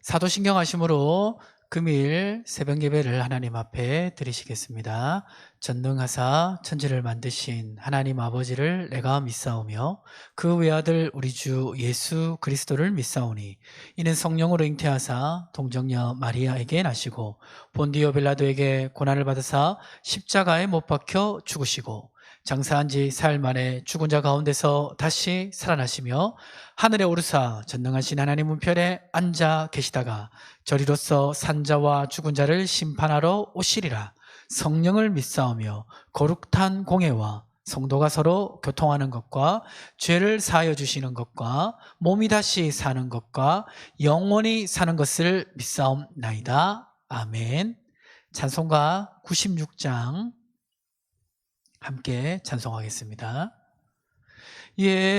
사도신경 하심으로 금일 새벽 예배를 하나님 앞에 드리시겠습니다. 전능하사 천지를 만드신 하나님 아버지를 내가 믿사오며 그 외아들 우리 주 예수 그리스도를 믿사오니 이는 성령으로 잉태하사 동정녀 마리아에게 나시고 본디오 빌라도에게 고난을 받으사 십자가에 못 박혀 죽으시고 장사한 지 사흘 만에 죽은 자 가운데서 다시 살아나시며 하늘에 오르사 전능하신 하나님 우편에 앉아 계시다가 저리로서 산자와 죽은 자를 심판하러 오시리라. 성령을 믿사오며 거룩한 공회와 성도가 서로 교통하는 것과 죄를 사하여 주시는 것과 몸이 다시 사는 것과 영원히 사는 것을 믿사옵나이다. 아멘. 찬송가 96장 함께 찬송하겠습니다. 예수님은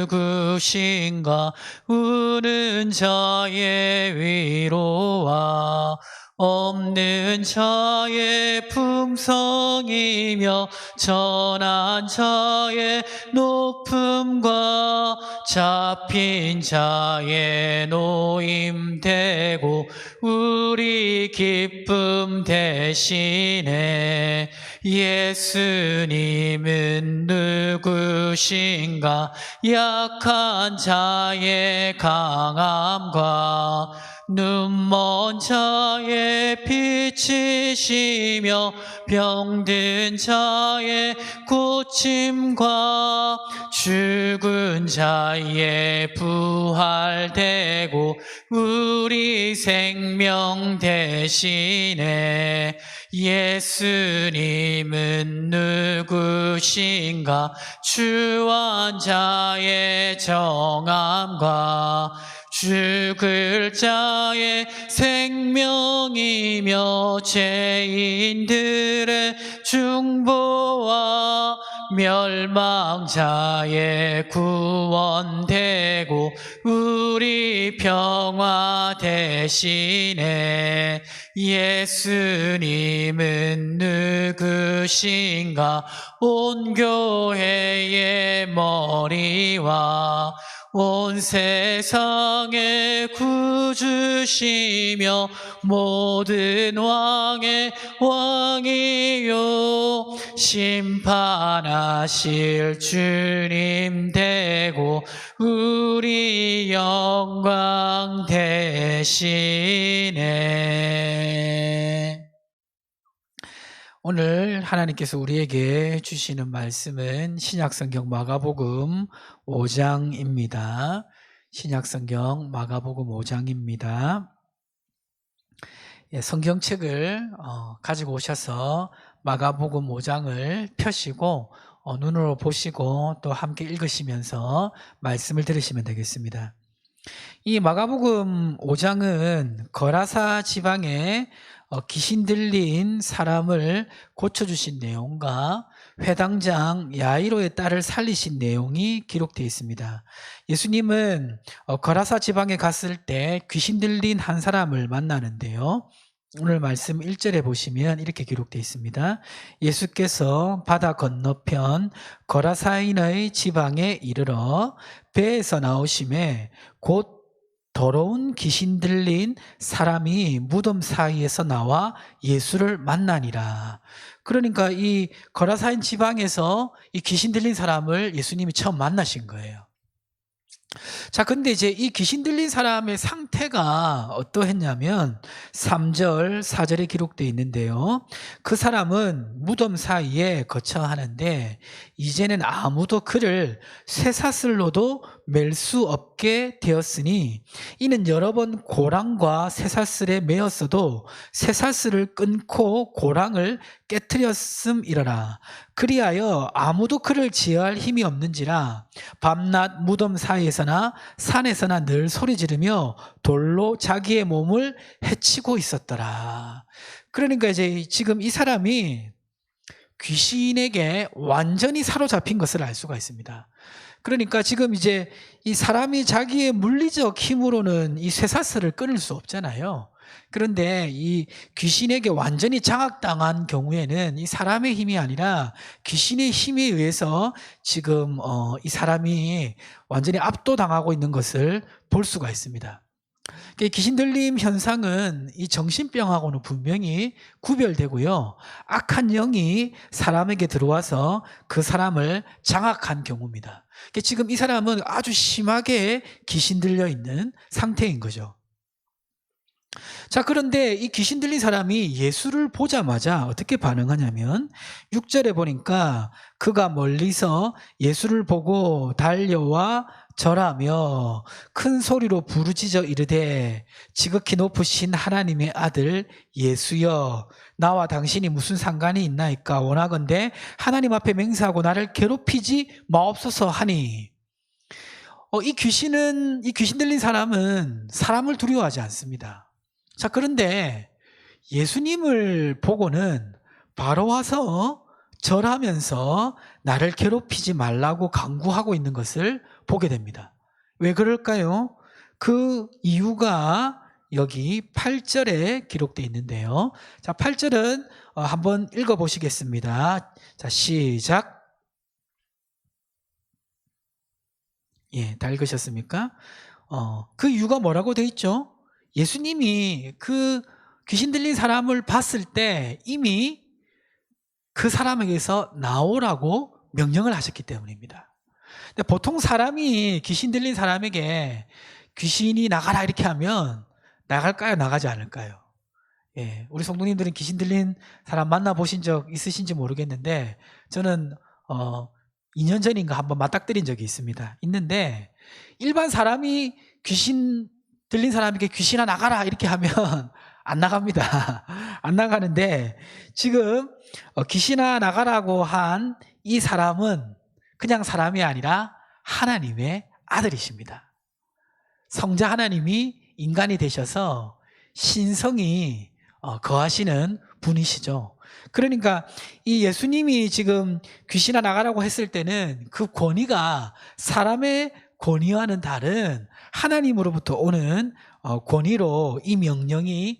누구신가? 우는 자의 위로와 없는 자의 풍성이며 전한 자의 높음과 잡힌 자의 노임되고 우리 기쁨 대신에 예수님은 누구신가? 약한 자의 강함과 눈먼 자의 빛이시며 병든 자의 고침과 죽은 자의 부활되고 우리 생명 대신에 예수님은 누구신가? 주한 자의 정함과 죽을 자의 생명이며 죄인들의 중보와 멸망자의 구원되고 우리 평화 대신에 예수님은 누구신가? 온 교회의 머리와 온 세상의 구주시며 모든 왕의 왕이요 심판하실 주님 되고 우리 영광 대신에. 오늘 하나님께서 우리에게 주시는 말씀은 신약성경 마가복음 5장입니다. 신약성경 마가복음 5장입니다. 성경책을 가지고 오셔서 마가복음 5장을 펴시고 눈으로 보시고 또 함께 읽으시면서 말씀을 들으시면 되겠습니다. 이 마가복음 5장은 거라사 지방에 귀신 들린 사람을 고쳐주신 내용과 회당장 야이로의 딸을 살리신 내용이 기록되어 있습니다. 예수님은 거라사 지방에 갔을 때 귀신 들린 한 사람을 만나는데요. 오늘 말씀 1절에 보시면 이렇게 기록되어 있습니다. 예수께서 바다 건너편 거라사인의 지방에 이르러 배에서 나오심에 곧 더러운 귀신 들린 사람이 무덤 사이에서 나와 예수를 만나니라. 그러니까 이 거라사인 지방에서 이 귀신 들린 사람을 예수님이 처음 만나신 거예요. 자, 근데 이제 이 귀신 들린 사람의 상태가 어떠했냐면 3절, 4절에 기록되어 있는데요. 그 사람은 무덤 사이에 거처하는데 이제는 아무도 그를 쇠사슬로도 맬 수 없게 되었으니 이는 여러 번 고랑과 쇠사슬에 매었어도 쇠사슬을 끊고 고랑을 깨트렸음이러라. 그리하여 아무도 그를 제어할 힘이 없는지라 밤낮 무덤 사이에서나 산에서나 늘 소리 지르며 돌로 자기의 몸을 해치고 있었더라. 그러니까 이제 지금 이 사람이 귀신에게 완전히 사로잡힌 것을 알 수가 있습니다. 그러니까 지금 이제 이 사람이 자기의 물리적 힘으로는 이 쇠사슬을 끊을 수 없잖아요. 그런데 이 귀신에게 완전히 장악당한 경우에는 이 사람의 힘이 아니라 귀신의 힘에 의해서 지금 이 사람이 완전히 압도당하고 있는 것을 볼 수가 있습니다. 귀신 들림 현상은 이 정신병하고는 분명히 구별되고요. 악한 영이 사람에게 들어와서 그 사람을 장악한 경우입니다. 지금 이 사람은 아주 심하게 귀신 들려 있는 상태인 거죠. 자, 그런데 이 귀신 들린 사람이 예수를 보자마자 어떻게 반응하냐면 6절에 보니까 그가 멀리서 예수를 보고 달려와 절하며 큰 소리로 부르짖어 이르되 지극히 높으신 하나님의 아들 예수여 나와 당신이 무슨 상관이 있나이까 원하건대 하나님 앞에 맹세하고 나를 괴롭히지 마옵소서 하니 이 귀신 들린 사람은 사람을 두려워하지 않습니다. 자, 그런데 예수님을 보고는 바로 와서 절하면서 나를 괴롭히지 말라고 강구하고 있는 것을 보게 됩니다. 왜 그럴까요? 그 이유가 여기 8절에 기록되어 있는데요. 자, 8절은 한번 읽어보시겠습니다. 자, 시작. 예, 다 읽으셨습니까? 그 이유가 뭐라고 되어 있죠? 예수님이 그 귀신 들린 사람을 봤을 때 이미 그 사람에게서 나오라고 명령을 하셨기 때문입니다. 근데 보통 사람이 귀신 들린 사람에게 귀신이 나가라 이렇게 하면 나갈까요? 나가지 않을까요? 예, 우리 성도님들은 귀신 들린 사람 만나보신 적 있으신지 모르겠는데 저는 2년 전인가 한번 맞닥뜨린 적이 있는데 일반 사람이 귀신 들린 사람에게 귀신아 나가라 이렇게 하면 안 나갑니다. 안 나가는데 지금 귀신아 나가라고 한 이 사람은 그냥 사람이 아니라 하나님의 아들이십니다. 성자 하나님이 인간이 되셔서 신성이 거하시는 분이시죠. 그러니까 이 예수님이 지금 귀신아 나가라고 했을 때는 그 권위가 사람의 권위와는 다른 하나님으로부터 오는 권위로 이 명령이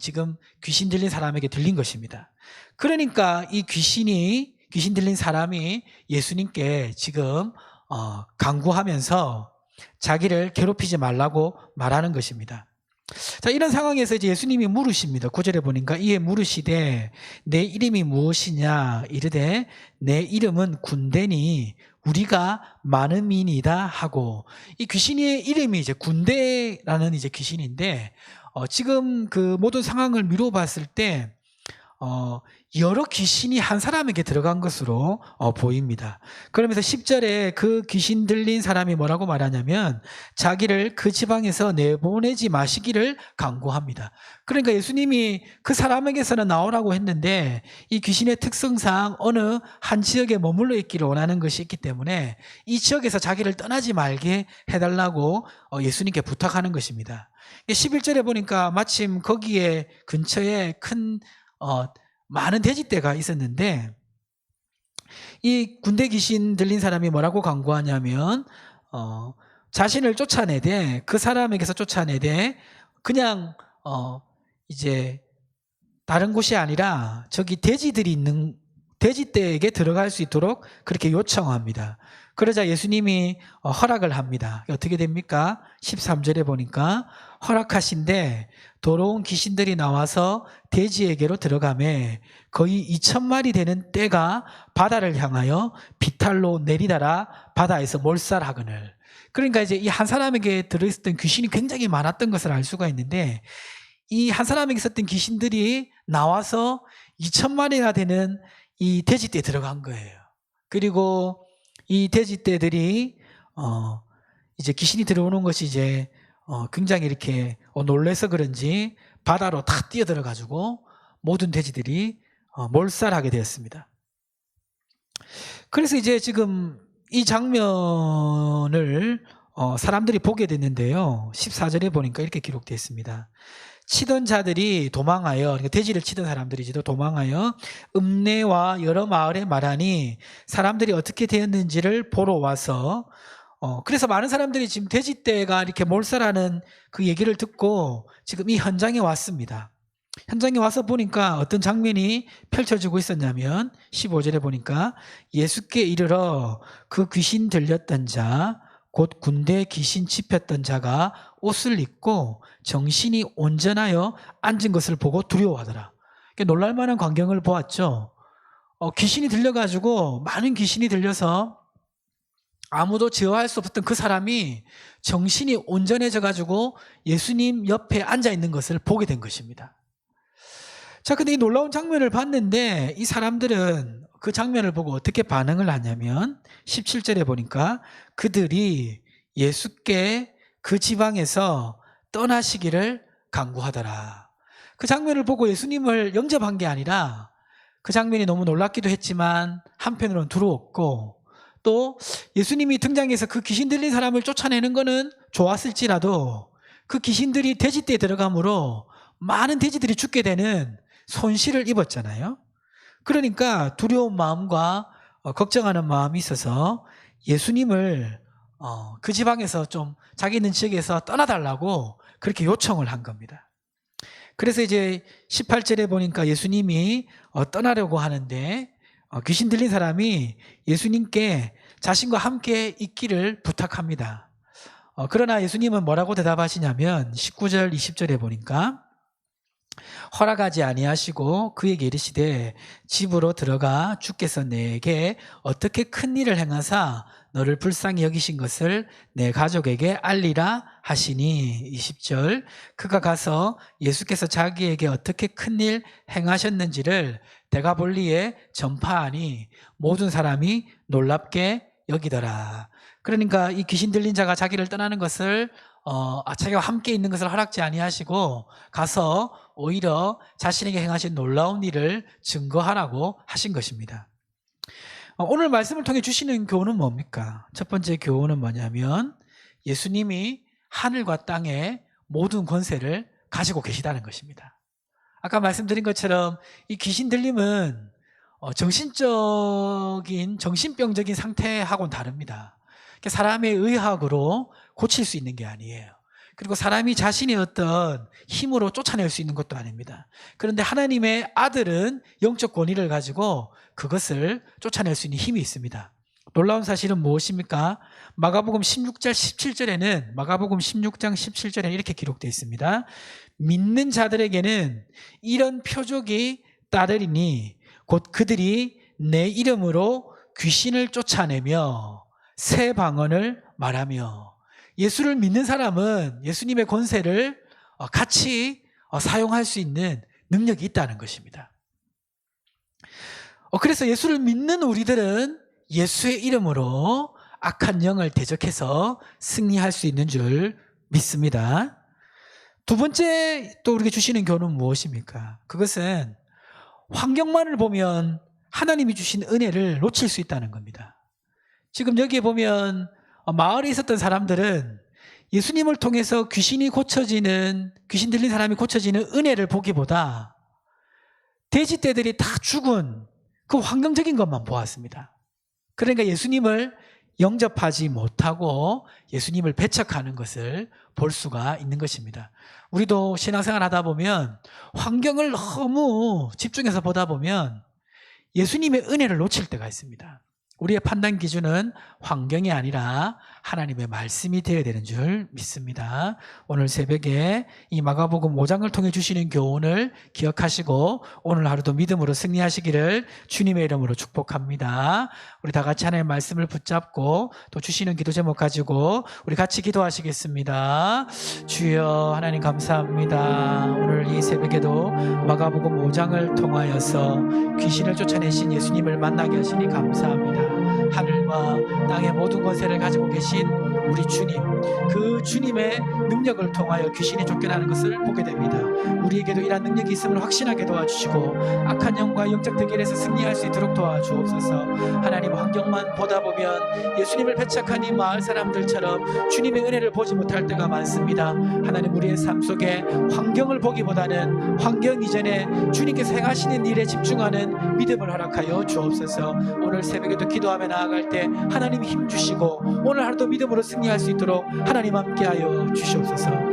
지금 귀신 들린 사람에게 들린 것입니다. 그러니까 이 귀신 들린 사람이 예수님께 지금 강구하면서 자기를 괴롭히지 말라고 말하는 것입니다. 자, 이런 상황에서 이제 예수님이 물으십니다. 9절에 보니까 이에 물으시되 내 이름이 무엇이냐 이르되 내 이름은 군대니 우리가 많음이니이다 하고 이 귀신의 이름이 이제 군대라는 이제 귀신인데 지금 그 모든 상황을 미루어 봤을 때 여러 귀신이 한 사람에게 들어간 것으로 보입니다. 그러면서 10절에 그 귀신 들린 사람이 뭐라고 말하냐면 자기를 그 지방에서 내보내지 마시기를 강구합니다. 그러니까 예수님이 그 사람에게서는 나오라고 했는데 이 귀신의 특성상 어느 한 지역에 머물러 있기를 원하는 것이 있기 때문에 이 지역에서 자기를 떠나지 말게 해달라고 예수님께 부탁하는 것입니다. 11절에 보니까 마침 거기에 근처에 큰 많은 돼지떼가 있었는데 이 군대 귀신 들린 사람이 뭐라고 강구하냐면 자신을 쫓아내되 그 사람에게서 쫓아내되 그냥 이제 다른 곳이 아니라 저기 돼지들이 있는 돼지떼에게 들어갈 수 있도록 그렇게 요청합니다. 그러자 예수님이 허락을 합니다. 어떻게 됩니까? 13절에 보니까 허락하신데 더러운 귀신들이 나와서 돼지에게로 들어가매 거의 2,000마리 되는 떼가 바다를 향하여 비탈로 내리다라 바다에서 몰살하거늘. 그러니까 이제 이 한 사람에게 들어있었던 귀신이 굉장히 많았던 것을 알 수가 있는데 이 한 사람에게 있었던 귀신들이 나와서 2,000마리나 되는 이 돼지떼에 들어간 거예요. 그리고 이 돼지떼들이 이제 귀신이 들어오는 것이 이제 굉장히 이렇게 놀래서 그런지 바다로 탁 뛰어들어 가지고 모든 돼지들이 몰살하게 되었습니다. 그래서 이제 지금 이 장면을 사람들이 보게 됐는데요. 14절에 보니까 이렇게 기록되어 있습니다. 치던 자들이 도망하여, 그러니까 돼지를 치던 사람들이지도 도망하여 읍내와 여러 마을에 말하니 사람들이 어떻게 되었는지를 보러 와서 그래서 많은 사람들이 지금 돼지떼가 이렇게 몰살하는 그 얘기를 듣고 지금 이 현장에 왔습니다. 현장에 와서 보니까 어떤 장면이 펼쳐지고 있었냐면 15절에 보니까 예수께 이르러 그 귀신 들렸던 자 곧 군대 귀신 짚혔던 자가 옷을 입고 정신이 온전하여 앉은 것을 보고 두려워하더라. 놀랄만한 광경을 보았죠. 귀신이 들려가지고 많은 귀신이 들려서 아무도 제어할 수 없었던 그 사람이 정신이 온전해져가지고 예수님 옆에 앉아있는 것을 보게 된 것입니다. 자, 근데 이 놀라운 장면을 봤는데 이 사람들은 그 장면을 보고 어떻게 반응을 하냐면 17절에 보니까 그들이 예수께 그 지방에서 떠나시기를 간구하더라. 그 장면을 보고 예수님을 영접한 게 아니라 그 장면이 너무 놀랍기도 했지만 한편으로는 두려웠고 또 예수님이 등장해서 그 귀신 들린 사람을 쫓아내는 거는 좋았을지라도 그 귀신들이 돼지떼에 들어감으로 많은 돼지들이 죽게 되는 손실을 입었잖아요. 그러니까 두려운 마음과 걱정하는 마음이 있어서 예수님을 그 지방에서 좀 자기 있는 지역에서 떠나달라고 그렇게 요청을 한 겁니다. 그래서 이제 18절에 보니까 예수님이 떠나려고 하는데 귀신 들린 사람이 예수님께 자신과 함께 있기를 부탁합니다. 그러나 예수님은 뭐라고 대답하시냐면 19절 20절에 보니까 허락하지 아니하시고 그에게 이르시되 집으로 들어가 주께서 내게 어떻게 큰 일을 행하사 너를 불쌍히 여기신 것을 내 가족에게 알리라 하시니 20절 그가 가서 예수께서 자기에게 어떻게 큰 일 행하셨는지를 데가볼리에 전파하니 모든 사람이 놀랍게 여기더라. 그러니까 이 귀신 들린 자가 자기를 떠나는 것을 자기와 함께 있는 것을 허락지 아니하시고 가서 오히려 자신에게 행하신 놀라운 일을 증거하라고 하신 것입니다. 오늘 말씀을 통해 주시는 교훈은 뭡니까? 첫 번째 교훈은 뭐냐면 예수님이 하늘과 땅의 모든 권세를 가지고 계시다는 것입니다. 아까 말씀드린 것처럼 이 귀신 들림은 정신병적인 상태하고는 다릅니다. 사람의 의학으로 고칠 수 있는 게 아니에요. 그리고 사람이 자신의 어떤 힘으로 쫓아낼 수 있는 것도 아닙니다. 그런데 하나님의 아들은 영적 권위를 가지고 그것을 쫓아낼 수 있는 힘이 있습니다. 놀라운 사실은 무엇입니까? 마가복음 16장 17절에는 이렇게 기록되어 있습니다. 믿는 자들에게는 이런 표적이 따르리니 곧 그들이 내 이름으로 귀신을 쫓아내며 새 방언을 말하며. 예수를 믿는 사람은 예수님의 권세를 같이 사용할 수 있는 능력이 있다는 것입니다. 그래서 예수를 믿는 우리들은 예수의 이름으로 악한 영을 대적해서 승리할 수 있는 줄 믿습니다. 두 번째 또 우리에게 주시는 교훈은 무엇입니까? 그것은 환경만을 보면 하나님이 주신 은혜를 놓칠 수 있다는 겁니다. 지금 여기에 보면 마을에 있었던 사람들은 예수님을 통해서 귀신 들린 사람이 고쳐지는 은혜를 보기보다 돼지떼들이 다 죽은 그 환경적인 것만 보았습니다. 그러니까 예수님을 영접하지 못하고 예수님을 배척하는 것을 볼 수가 있는 것입니다. 우리도 신앙생활 하다 보면 환경을 너무 집중해서 보다 보면 예수님의 은혜를 놓칠 때가 있습니다. 우리의 판단 기준은 환경이 아니라 하나님의 말씀이 되어야 되는 줄 믿습니다. 오늘 새벽에 이 마가복음 5장을 통해 주시는 교훈을 기억하시고 오늘 하루도 믿음으로 승리하시기를 주님의 이름으로 축복합니다. 우리 다 같이 하나님의 말씀을 붙잡고 또 주시는 기도 제목 가지고 우리 같이 기도하시겠습니다. 주여 하나님 감사합니다. 오늘 이 새벽에도 마가복음 5장을 통하여서 귀신을 쫓아내신 예수님을 만나게 하시니 감사합니다. 하늘과 땅의 모든 권세를 가지고 계신 우리 주님, 그 주님의 능력을 통하여 귀신이 쫓겨나는 것을 보게 됩니다. 우리에게도 이러한 능력이 있음을 확신하게 도와주시고 악한 영과 영적 대결에서 승리할 수 있도록 도와주옵소서. 하나님, 환경만 보다 보면 예수님을 배척한 이 마을 사람들처럼 주님의 은혜를 보지 못할 때가 많습니다. 하나님, 우리의 삶 속에 환경을 보기보다는 환경 이전에 주님께서 행하시는 일에 집중하는 믿음을 허락하여 주옵소서. 오늘 새벽에도 기도하며 나아갈 때 하나님 힘 주시고 오늘 하루도 믿음으로 승리할 수 있도록 하나님 함께하여 주시옵소서.